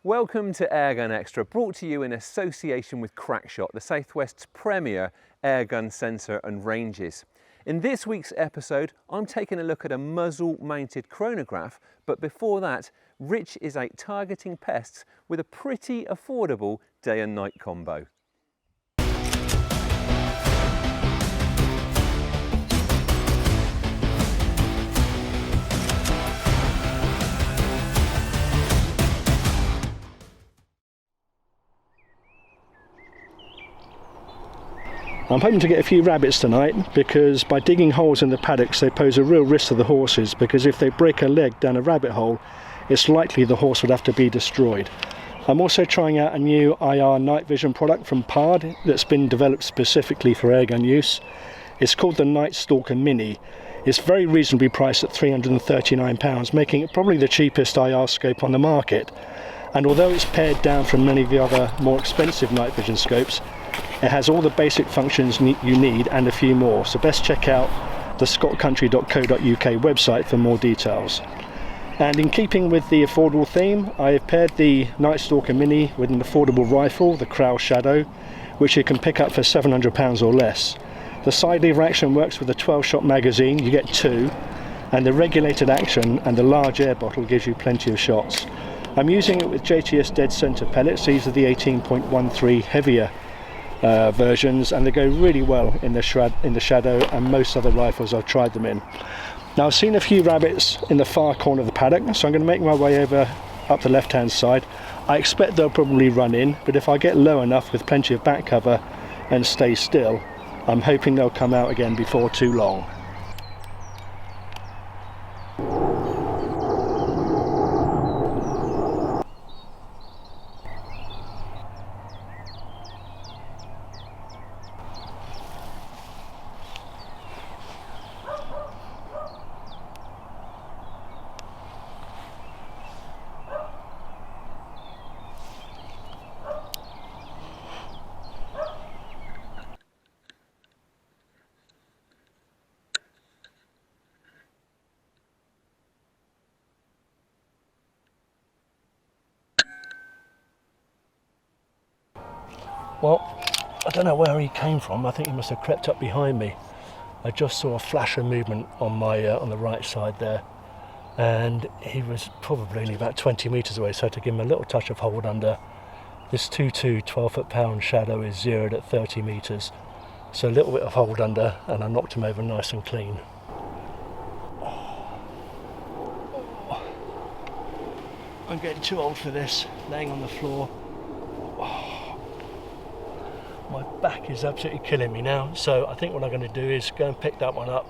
Welcome to Airgun Extra, brought to you in association with Crackshot, the Southwest's premier airgun sensor and ranges. In this week's episode, I'm taking a look at a muzzle-mounted chronograph, but before that, Rich is out targeting pests with a pretty affordable day and night combo. I'm hoping to get a few rabbits tonight because by digging holes in the paddocks they pose a real risk to the horses, because if they break a leg down a rabbit hole it's likely the horse would have to be destroyed. I'm also trying out a new IR night vision product from Pard that's been developed specifically for airgun use. It's called the Night Stalker Mini. It's very reasonably priced at £339, making it probably the cheapest IR scope on the market. And although it's pared down from many of the other more expensive night vision scopes, it has all the basic functions you need and a few more, so best check out the scottcountry.co.uk website for more details. And in keeping with the affordable theme, I have paired the Night Stalker Mini with an affordable rifle, the Kral Shadow, which you can pick up for £700 or less. The side lever action works with a 12-shot magazine, you get two, and the regulated action and the large air bottle gives you plenty of shots. I'm using it with JTS dead center pellets. These are the 18.13 heavier versions, and they go really well in the shadow and most other rifles I've tried them in. Now I've seen a few rabbits in the far corner of the paddock, so I'm going to make my way over up the left hand side. I expect they'll probably run in, but if I get low enough with plenty of back cover and stay still, I'm hoping they'll come out again before too long. Well, I don't know where he came from. I think he must have crept up behind me. I just saw a flash of movement on my on the right side there, and he was probably only about 20 metres away, so I had to give him a little touch of hold under. This 2.2 12-foot-pound shadow is zeroed at 30 metres, so a little bit of hold under and I knocked him over nice and clean. I'm getting too old for this, laying on the floor. My back is absolutely killing me now, so I think what I'm going to do is go and pick that one up,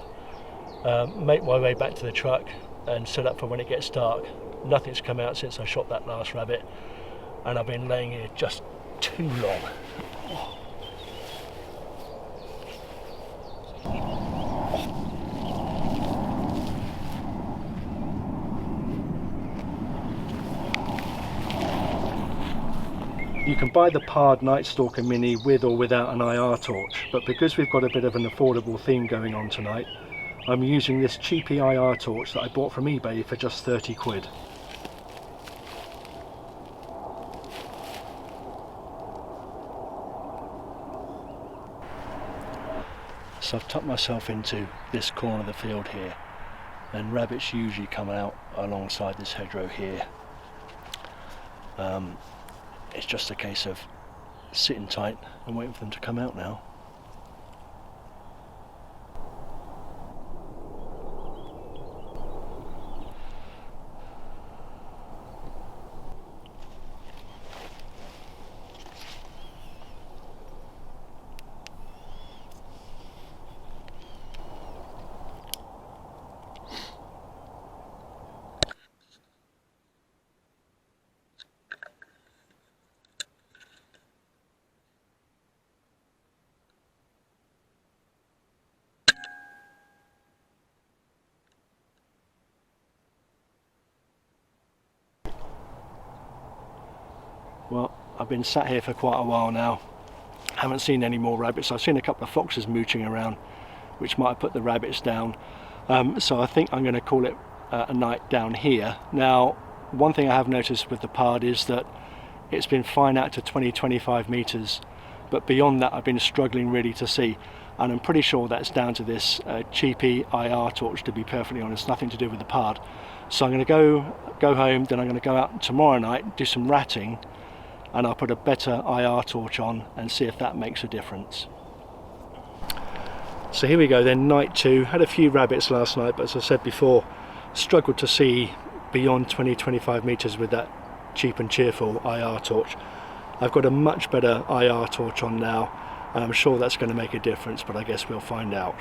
make my way back to the truck and set up for when it gets dark. Nothing's come out since I shot that last rabbit, and I've been laying here just too long. You can buy the Pard Night Stalker Mini with or without an IR torch, but because we've got a bit of an affordable theme going on tonight, I'm using this cheapy IR torch that I bought from eBay for just 30 quid. So I've tucked myself into this corner of the field here, and rabbits usually come out alongside this hedgerow here. It's just a case of sitting tight and waiting for them to come out now. Well, I've been sat here for quite a while now, haven't seen any more rabbits. I've seen a couple of foxes mooching around, which might have put the rabbits down. So I think I'm going to call it a night down here. Now, One thing I have noticed with the Pard is that it's been fine out to 20-25 meters, but beyond that I've been struggling really to see, and I'm pretty sure that's down to this cheapy IR torch, to be perfectly honest, nothing to do with the Pard. So I'm going to go home, then I'm going to go out tomorrow night, do some ratting, and I'll put a better IR torch on and see if that makes a difference. So here we go then, night 2. Had a few rabbits last night, but as I said before, struggled to see beyond 20-25 meters with that cheap and cheerful IR torch. I've got a much better IR torch on now, and I'm sure that's going to make a difference, but I guess we'll find out.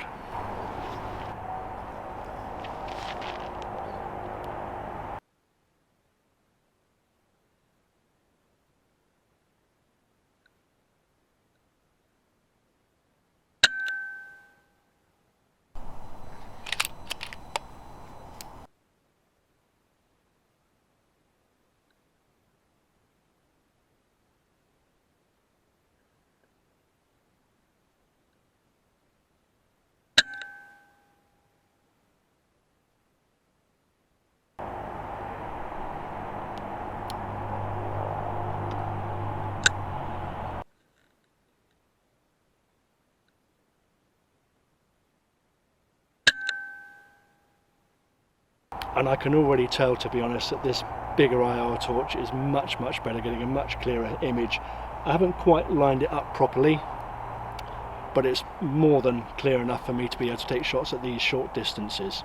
And I can already tell, to be honest, that this bigger IR torch is much better, getting a much clearer image. I haven't quite lined it up properly, but it's more than clear enough for me to be able to take shots at these short distances.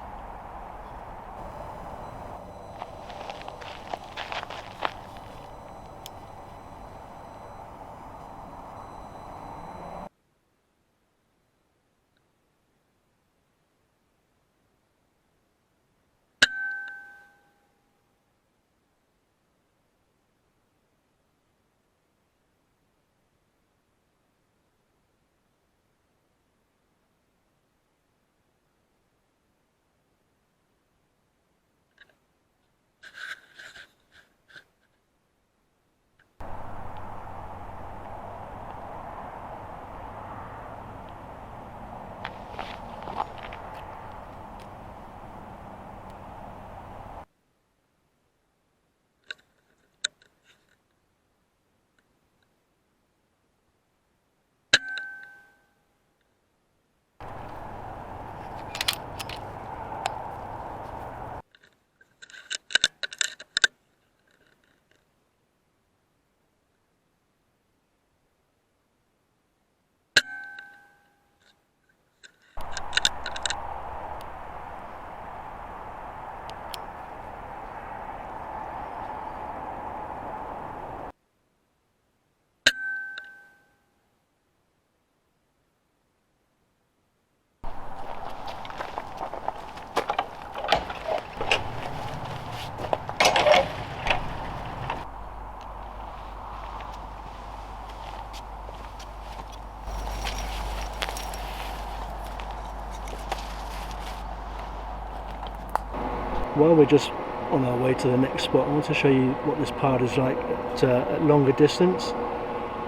While we're just on our way to the next spot, I want to show you what this Pard is like at longer distance.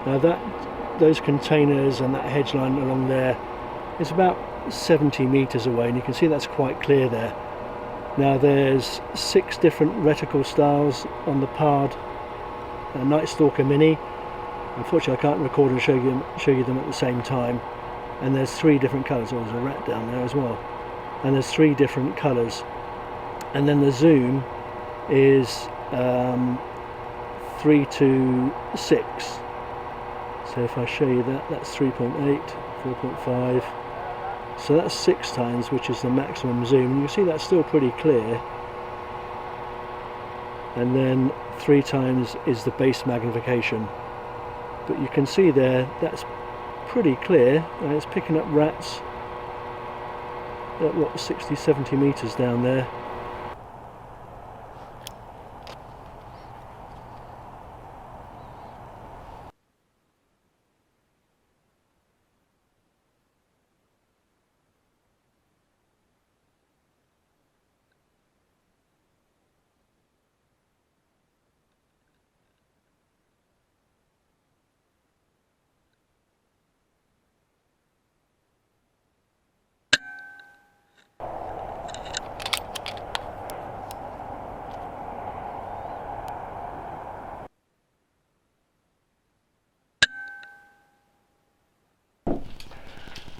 Now those containers and that hedge line along there is about 70 meters away, and you can see that's quite clear there. Now there's 6 different reticle styles on the Pard Night Stalker Mini. Unfortunately I can't record and show you them at the same time. And there's 3 different colours. Oh, there's a rat down there as well. And there's 3 different colours. And then the zoom is 3 to 6. So if I show you that, that's 3.8, 4.5. So that's 6 times, which is the maximum zoom. You see that's still pretty clear. And then 3 times is the base magnification. But you can see there, that's pretty clear, and it's picking up rats at what, 60-70 meters down there.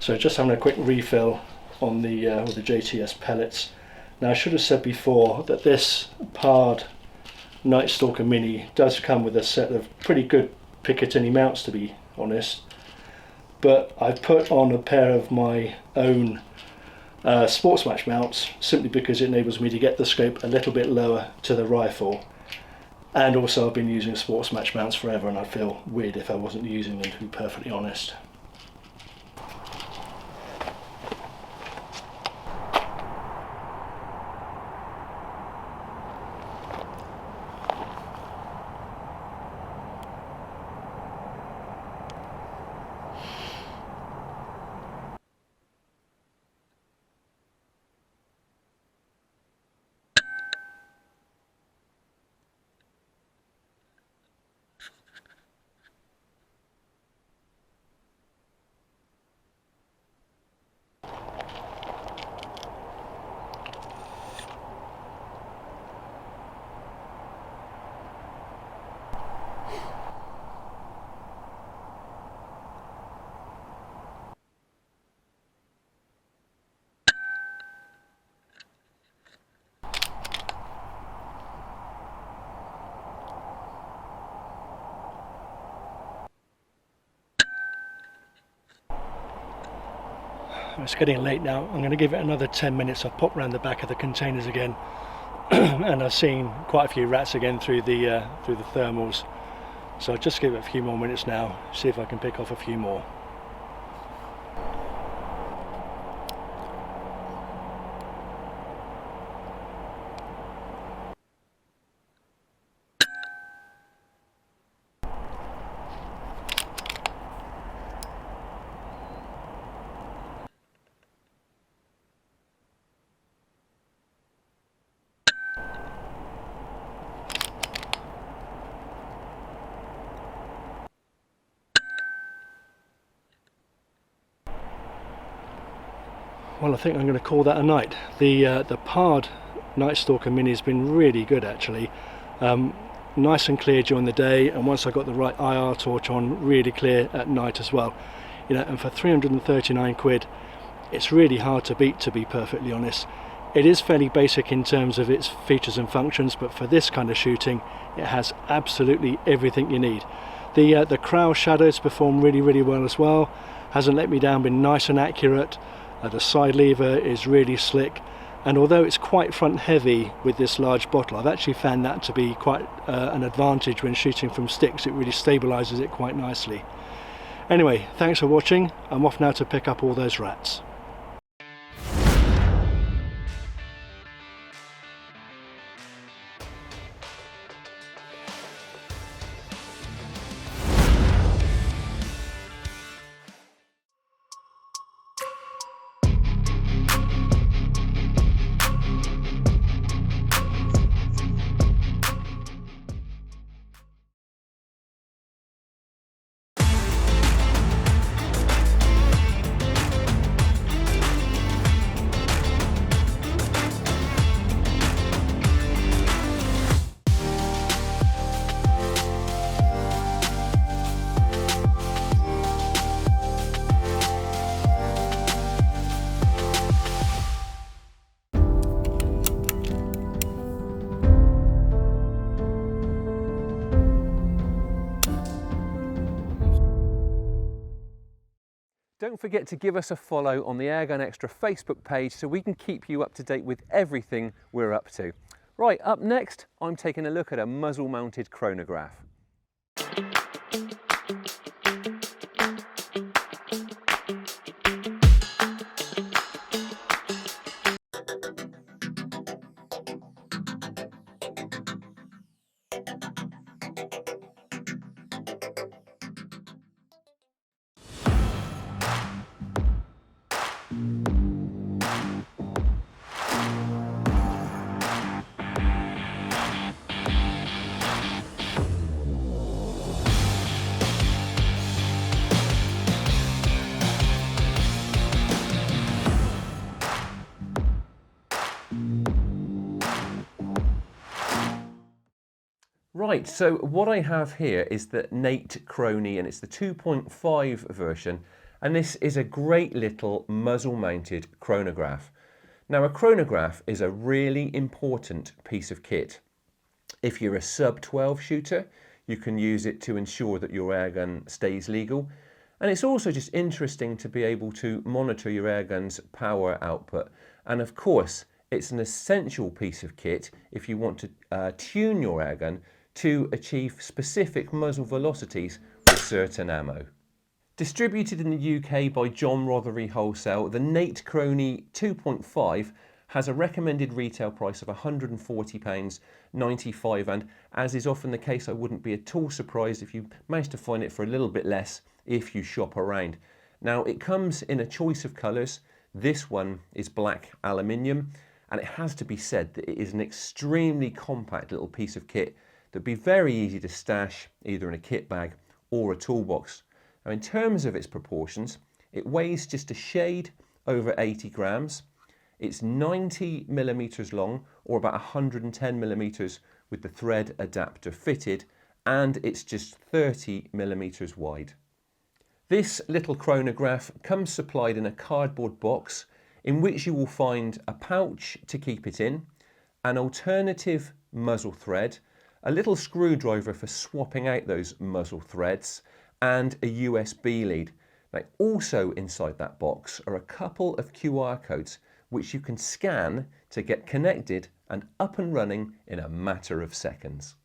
So just having a quick refill on the with the JTS pellets. Now I should have said before that this Pard Night Stalker Mini does come with a set of pretty good Picatinny mounts, to be honest, but I've put on a pair of my own sports match mounts simply because it enables me to get the scope a little bit lower to the rifle, and also I've been using sports match mounts forever and I'd feel weird if I wasn't using them, to be perfectly honest. It's getting late now. I'm going to give it another 10 minutes. I'll pop around the back of the containers again and I've seen quite a few rats again through the thermals, so I'll just give it a few more minutes now, see if I can pick off a few more. Well, I think I'm going to call that a night. The Pard Night Stalker Mini has been really good actually. Nice and clear during the day, and once I got the right IR torch on, really clear at night as well. You know, and for 339 quid, it's really hard to beat, to be perfectly honest. It is fairly basic in terms of its features and functions, but for this kind of shooting, it has absolutely everything you need. The Kral Shadows perform really well as well. Hasn't let me down, been nice and accurate. The side lever is really slick, and although it's quite front heavy with this large bottle, I've actually found that to be quite an advantage when shooting from sticks. It really stabilizes it quite nicely. Anyway, thanks for watching. I'm off now to pick up all those rats. Don't forget to give us a follow on the Airgun Extra Facebook page so we can keep you up to date with everything we're up to. Right, up next, I'm taking a look at a muzzle-mounted chronograph. Right, so what I have here is the NateChrony, and it's the 2.5 version, And this is a great little muzzle mounted chronograph. Now a chronograph is a really important piece of kit. If you're a sub 12 shooter, you can use it to ensure that your airgun stays legal. And it's also just interesting to be able to monitor your airgun's power output. And of course, it's an essential piece of kit if you want to tune your airgun to achieve specific muzzle velocities with certain ammo. Distributed in the UK by John Rothery Wholesale, the NateChrony 2.5 has a recommended retail price of £140.95, and as is often the case, I wouldn't be at all surprised if you managed to find it for a little bit less if you shop around. Now it comes in a choice of colours. This one is black aluminium, and it has to be said that it is an extremely compact little piece of kit that'd be very easy to stash either in a kit bag or a toolbox. Now in terms of its proportions, it weighs just a shade over 80 grams. It's 90 millimeters long, or about 110 millimeters with the thread adapter fitted, and it's just 30 millimeters wide. This little chronograph comes supplied in a cardboard box in which you will find a pouch to keep it in, an alternative muzzle thread, a little screwdriver for swapping out those muzzle threads, and a USB lead. Now also inside that box are a couple of QR codes which you can scan to get connected and up and running in a matter of seconds.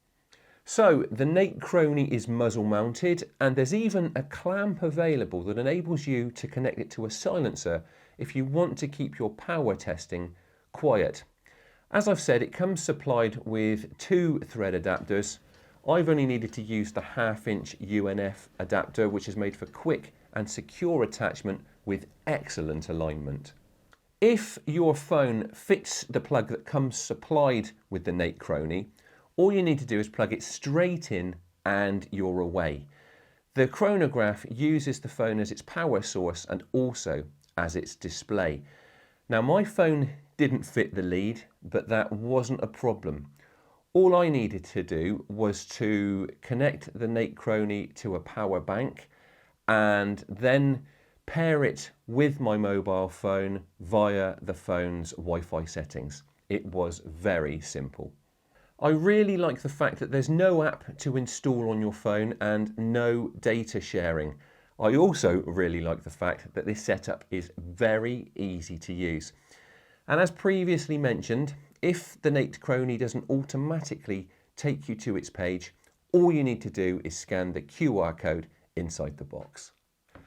So the NateChrony is muzzle mounted, and there's even a clamp available that enables you to connect it to a silencer if you want to keep your power testing quiet. As I've said, it comes supplied with 2 thread adapters. I've only needed to use the 1/2-inch UNF adapter, which is made for quick and secure attachment with excellent alignment. If your phone fits the plug that comes supplied with the NateChrony, all you need to do is plug it straight in and you're away. The chronograph uses the phone as its power source and also as its display. Now my phone didn't fit the lead, but that wasn't a problem. All I needed to do was to connect the NateChrony to a power bank and then pair it with my mobile phone via the phone's Wi-Fi settings. It was very simple. I really like the fact that there's no app to install on your phone and no data sharing. I also really like the fact that this setup is very easy to use. And as previously mentioned, if the NateChrony doesn't automatically take you to its page, all you need to do is scan the QR code inside the box.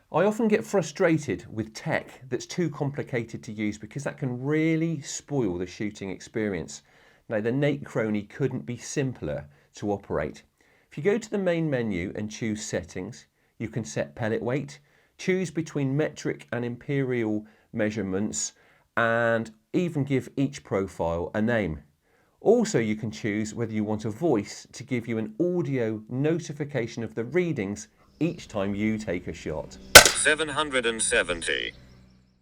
I often get frustrated with tech that's too complicated to use because that can really spoil the shooting experience. Now the NateChrony couldn't be simpler to operate. If you go to the main menu and choose settings, you can set pellet weight, choose between metric and imperial measurements, and even give each profile a name. Also you can choose whether you want a voice to give you an audio notification of the readings each time you take a shot. 770.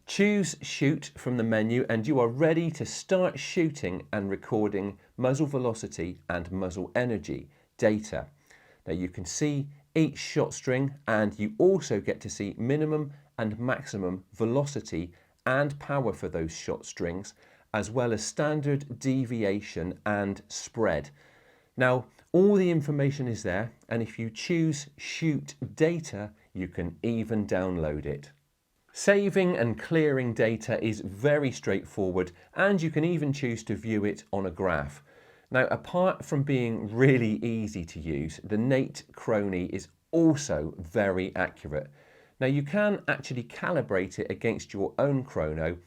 Choose shoot from the menu and you are ready to start shooting and recording muzzle velocity and muzzle energy data. Now you can see each shot string, and you also get to see minimum and maximum velocity and power for those shot strings, as well as standard deviation and spread. Now all the information is there, and if you choose shoot data, you can even download it. Saving and clearing data is very straightforward, and you can even choose to view it on a graph. Now, apart from being really easy to use, the NateChrony is also very accurate. Now, you can actually calibrate it against your own chrono,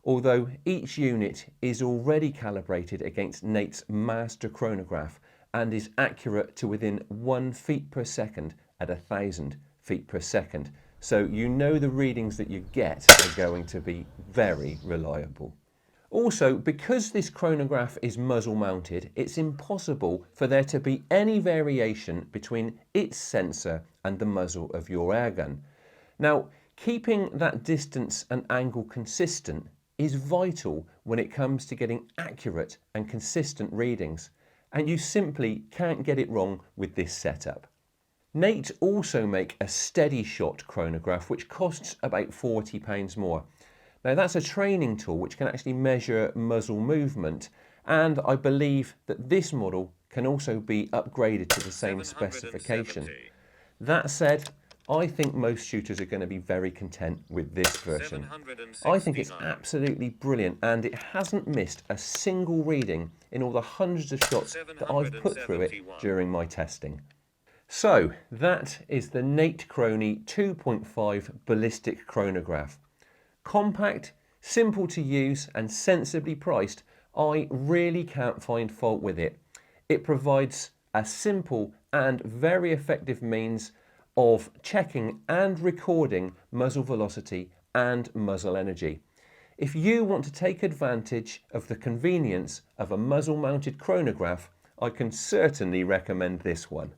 although each unit is already calibrated against Nate's master chronograph and is accurate to within 1 feet per second at 1,000 feet per second. So you know the readings that you get are going to be very reliable. Also, because this chronograph is muzzle mounted, it's impossible for there to be any variation between its sensor and the muzzle of your airgun. Now, keeping that distance and angle consistent is vital when it comes to getting accurate and consistent readings, and you simply can't get it wrong with this setup. Nate also make a steady shot chronograph which costs about £40 more. Now that's a training tool which can actually measure muzzle movement, and I believe that this model can also be upgraded to the same specification. That said, I think most shooters are going to be very content with this version. I think it's absolutely brilliant, and it hasn't missed a single reading in all the hundreds of shots that I've put through it during my testing. So that is the NateChrony 2.5 ballistic chronograph. Compact, simple to use and sensibly priced, I really can't find fault with it. It provides a simple and very effective means of checking and recording muzzle velocity and muzzle energy. If you want to take advantage of the convenience of a muzzle mounted chronograph, I can certainly recommend this one.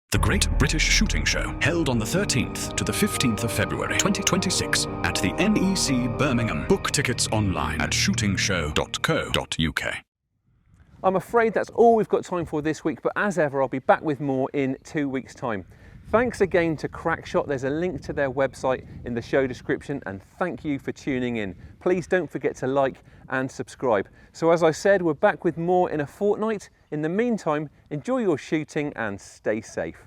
The Great British Shooting Show, held on the 13th to the 15th of February 2026 at the NEC Birmingham. Book tickets online at shootingshow.co.uk. I'm afraid that's all we've got time for this week, but as ever I'll be back with more in 2 weeks' time. Thanks again to Crackshot. There's a link to their website in the show description, and thank you for tuning in. Please don't forget to like and subscribe. So as I said, we're back with more in a fortnight. In the meantime, enjoy your shooting and stay safe.